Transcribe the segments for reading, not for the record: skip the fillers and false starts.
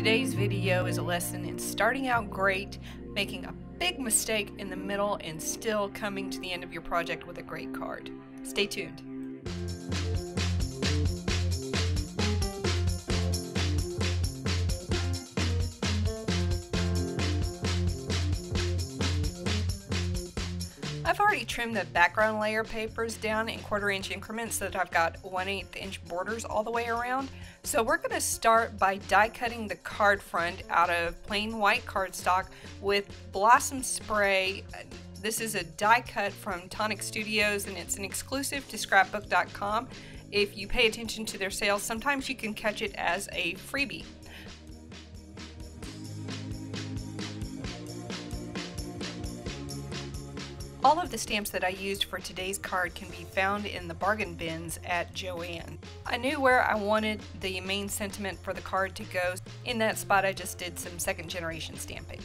Today's video is a lesson in starting out great, making a big mistake in the middle, and still coming to the end of your project with a great card. Stay tuned. I've already trimmed the background layer papers down in 1/4 inch increments so that I've got 1/8 inch borders all the way around. So we're going to start by die cutting the card front out of plain white cardstock with Blossom Spray. This is a die cut from Tonic Studios and it's an exclusive to scrapbook.com. If you pay attention to their sales, sometimes you can catch it as a freebie. All of the stamps that I used for today's card can be found in the bargain bins at Joann. I knew where I wanted the main sentiment for the card to go. In that spot I just did some second generation stamping.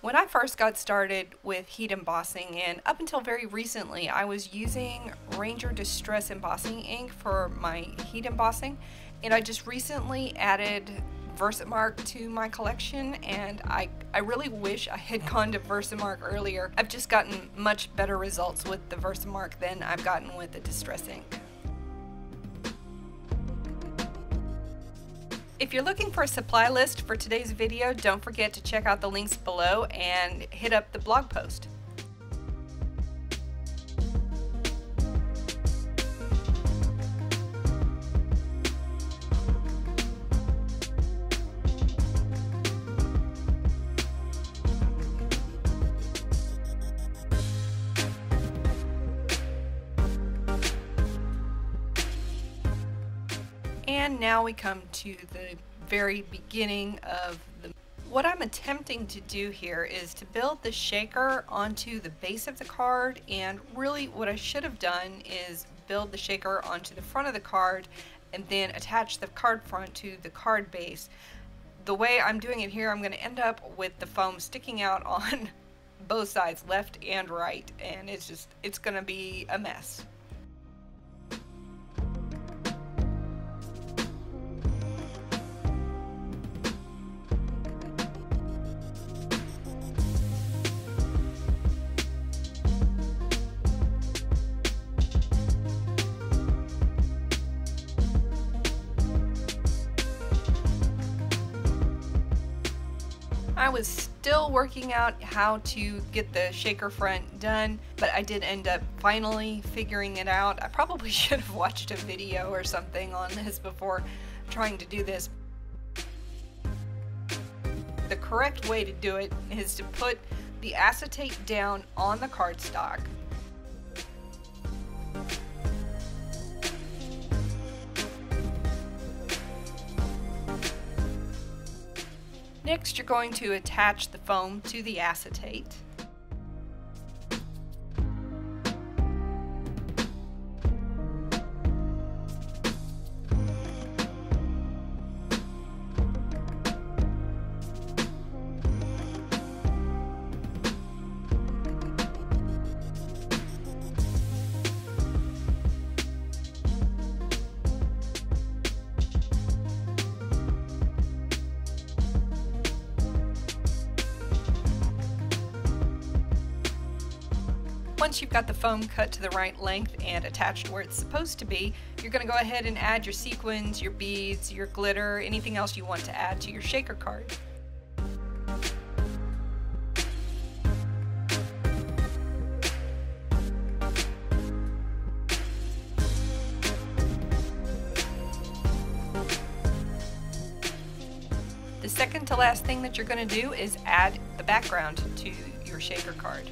When I first got started with heat embossing, and up until very recently, I was using Ranger Distress embossing ink for my heat embossing, and I just recently added Versamark to my collection, and I really wish I had gone to Versamark earlier. I've just gotten much better results with the Versamark than I've gotten with the Distress ink. If you're looking for a supply list for today's video, don't forget to check out the links below and hit up the blog post. And now we come to the very beginning of what I'm attempting to do here is to build the shaker onto the base of the card, and really what I should have done is build the shaker onto the front of the card and then attach the card front to the card base. The way I'm doing it here, I'm going to end up with the foam sticking out on both sides, left and right, and it's going to be a mess. I was still working out how to get the shaker front done, but I did end up finally figuring it out. I probably should have watched a video or something on this before trying to do this. The correct way to do it is to put the acetate down on the cardstock. Next, you're going to attach the foam to the acetate. Once you've got the foam cut to the right length and attached where it's supposed to be, you're going to go ahead and add your sequins, your beads, your glitter, anything else you want to add to your shaker card. The second to last thing that you're going to do is add the background to your shaker card.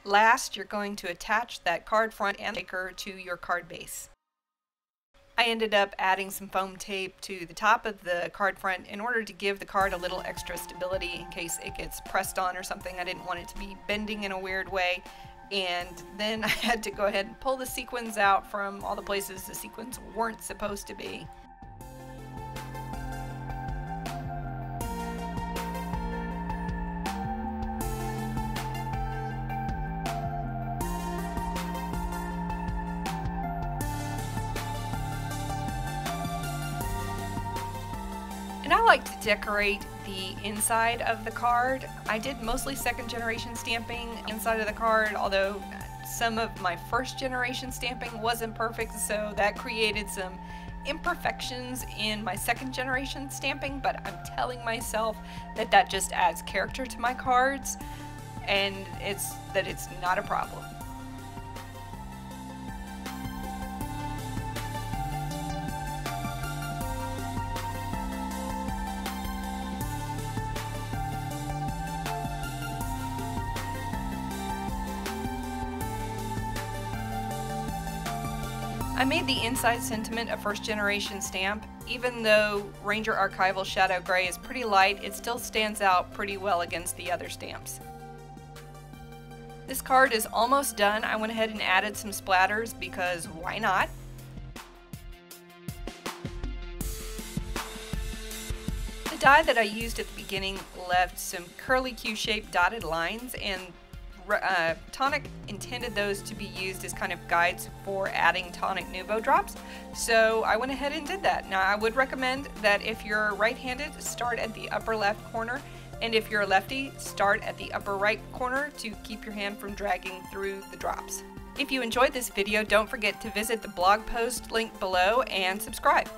Last, you're going to attach that card front and shaker to your card base. I ended up adding some foam tape to the top of the card front in order to give the card a little extra stability in case it gets pressed on or something. I didn't want it to be bending in a weird way. And then I had to go ahead and pull the sequins out from all the places the sequins weren't supposed to be. And I like to decorate the inside of the card. I did mostly second generation stamping inside of the card, although some of my first generation stamping wasn't perfect, so that created some imperfections in my second generation stamping, but I'm telling myself that that just adds character to my cards, and it's not a problem. I made the inside sentiment a first generation stamp. Even though Ranger Archival Shadow Gray is pretty light, it still stands out pretty well against the other stamps. This card is almost done. I went ahead and added some splatters because why not? The die that I used at the beginning left some curly Q-shaped dotted lines, and Tonic intended those to be used as kind of guides for adding Tonic Nouveau drops, so I went ahead and did that. Now I would recommend that if you're right-handed, start at the upper left corner, and if you're a lefty, start at the upper right corner to keep your hand from dragging through the drops. If you enjoyed this video, don't forget to visit the blog post link below and subscribe.